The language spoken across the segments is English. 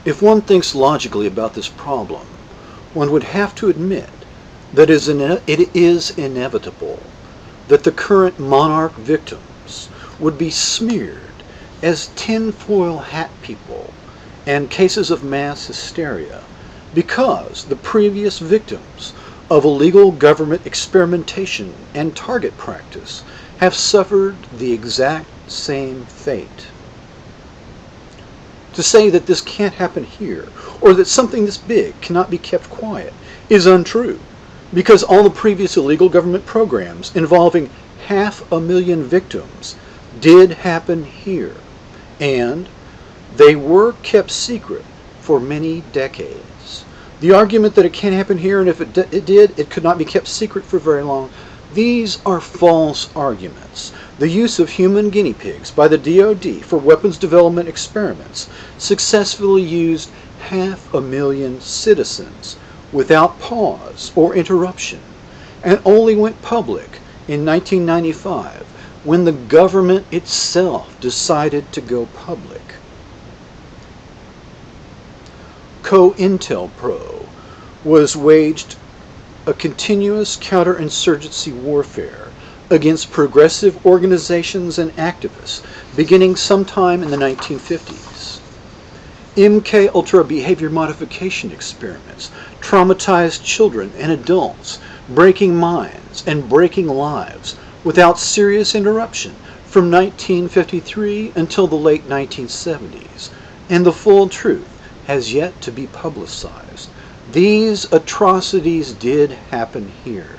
If one thinks logically about this problem, one would have to admit that it is inevitable that the current monarch victims would be smeared as tinfoil hat people and cases of mass hysteria because the previous victims of illegal government experimentation and target practice have suffered the exact same fate. To say that this can't happen here, or that something this big cannot be kept quiet, is untrue, because all the previous illegal government programs involving 500,000 victims did happen here, and they were kept secret for many decades. The argument that it can't happen here, and if it did, it could not be kept secret for very long, these are false arguments. The use of human guinea pigs by the DoD for weapons development experiments successfully used 500,000 citizens without pause or interruption, and only went public in 1995 when the government itself decided to go public. COINTELPRO was waged a continuous counterinsurgency warfare against progressive organizations and activists beginning sometime in the 1950s. MK-Ultra behavior modification experiments traumatized children and adults, breaking minds and breaking lives without serious interruption from 1953 until the late 1970s, and the full truth has yet to be publicized. These atrocities did happen here.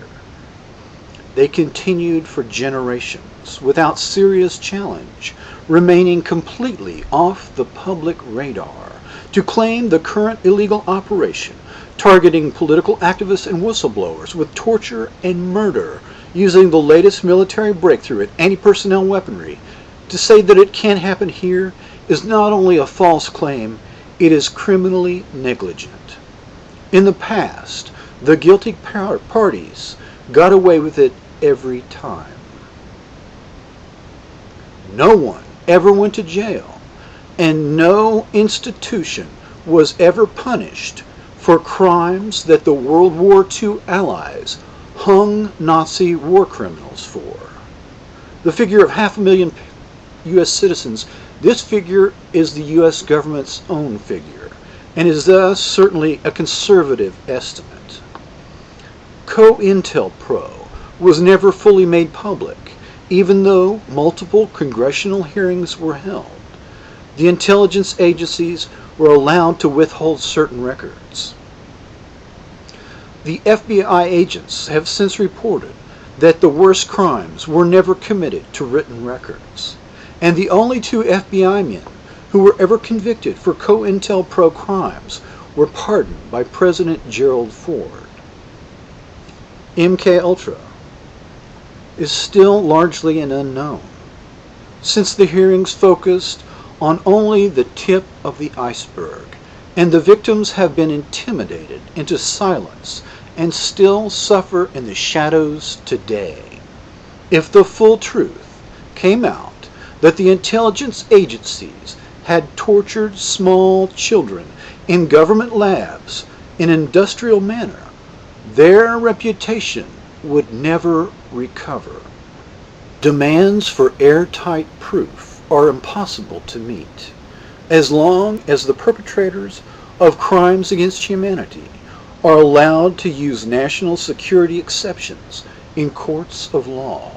They continued for generations without serious challenge, remaining completely off the public radar. To claim the current illegal operation targeting political activists and whistleblowers with torture and murder using the latest military breakthrough in anti-personnel weaponry, to say that it can't happen here is not only a false claim, it is criminally negligent. In the past, the guilty parties got away with it every time. No one ever went to jail, and no institution was ever punished for crimes that the World War II allies hung Nazi war criminals for. The figure of 500,000 U.S. citizens, this figure is the U.S. government's own figure, and is thus certainly a conservative estimate. COINTELPRO was never fully made public, even though multiple congressional hearings were held. The intelligence agencies were allowed to withhold certain records. The FBI agents have since reported that the worst crimes were never committed to written records, and the only two FBI men who were ever convicted for COINTELPRO crimes were pardoned by President Gerald Ford. MK-Ultra is still largely an unknown, since the hearings focused on only the tip of the iceberg, and the victims have been intimidated into silence and still suffer in the shadows today. If the full truth came out that the intelligence agencies had tortured small children in government labs in an industrial manner, their reputation would never recover. Demands for airtight proof are impossible to meet, as long as the perpetrators of crimes against humanity are allowed to use national security exceptions in courts of law.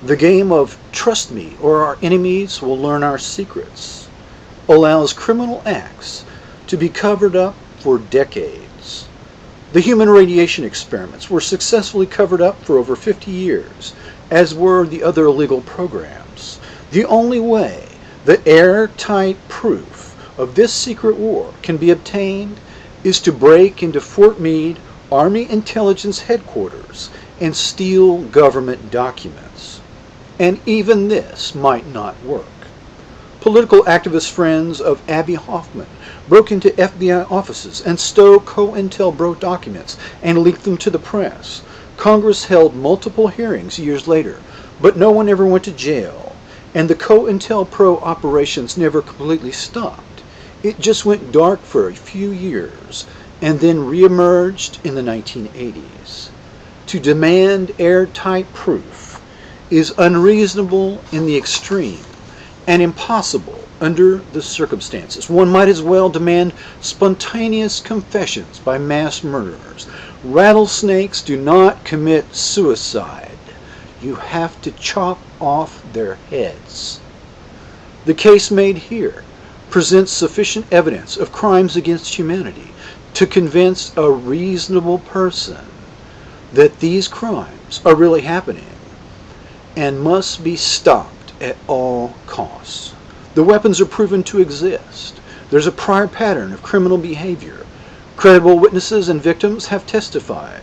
The game of trust me or our enemies will learn our secrets allows criminal acts to be covered up for decades. The human radiation experiments were successfully covered up for over 50 years, as were the other illegal programs. The only way the airtight proof of this secret war can be obtained is to break into Fort Meade Army Intelligence Headquarters and steal government documents. And even this might not work. Political activist friends of Abby Hoffman broke into FBI offices and stole COINTELPRO documents and leaked them to the press. Congress held multiple hearings years later, but no one ever went to jail, and the COINTELPRO operations never completely stopped. It just went dark for a few years and then reemerged in the 1980s. To demand airtight proof is unreasonable in the extreme and impossible under the circumstances. One might as well demand spontaneous confessions by mass murderers. Rattlesnakes do not commit suicide. You have to chop off their heads. The case made here presents sufficient evidence of crimes against humanity to convince a reasonable person that these crimes are really happening and must be stopped at all costs. The weapons are proven to exist. There's a prior pattern of criminal behavior. Credible witnesses and victims have testified,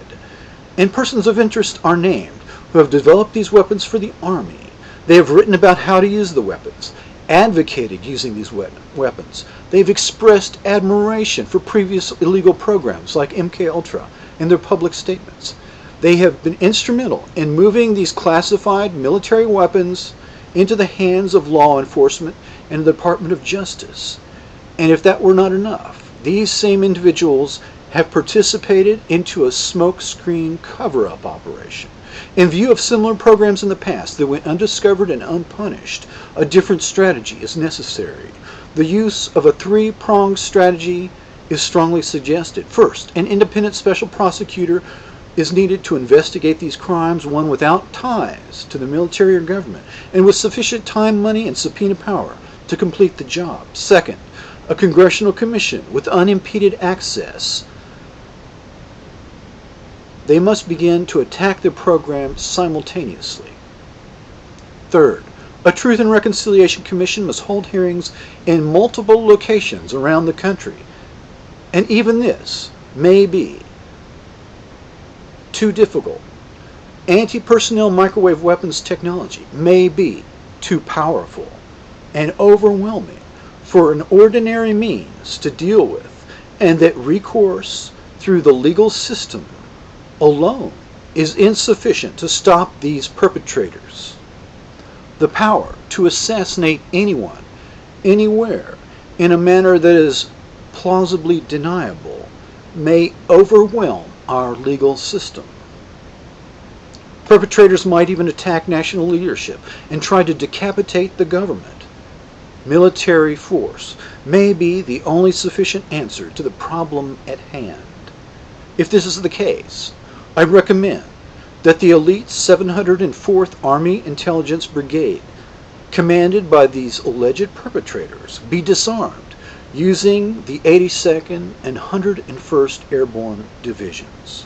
and persons of interest are named who have developed these weapons for the Army. They have written about how to use the weapons, advocated using these weapons. They've expressed admiration for previous illegal programs like MKUltra in their public statements. They have been instrumental in moving these classified military weapons into the hands of law enforcement and the Department of Justice. And if that were not enough, these same individuals have participated into a smokescreen cover-up operation. In view of similar programs in the past that went undiscovered and unpunished, a different strategy is necessary. The use of a three-pronged strategy is strongly suggested. First, an independent special prosecutor is needed to investigate these crimes, one without ties to the military or government, and with sufficient time, money, and subpoena power to complete the job. Second, a congressional commission with unimpeded access. They must begin to attack the program simultaneously. Third, a Truth and Reconciliation Commission must hold hearings in multiple locations around the country. And even this may be too difficult. Anti-personnel microwave weapons technology may be too powerful and overwhelming for an ordinary means to deal with, and that recourse through the legal system alone is insufficient to stop these perpetrators. The power to assassinate anyone, anywhere, in a manner that is plausibly deniable may overwhelm our legal system. Perpetrators might even attack national leadership and try to decapitate the government. Military force may be the only sufficient answer to the problem at hand. If this is the case, I recommend that the elite 704th Army Intelligence Brigade, commanded by these alleged perpetrators, be disarmed using the 82nd and 101st Airborne Divisions.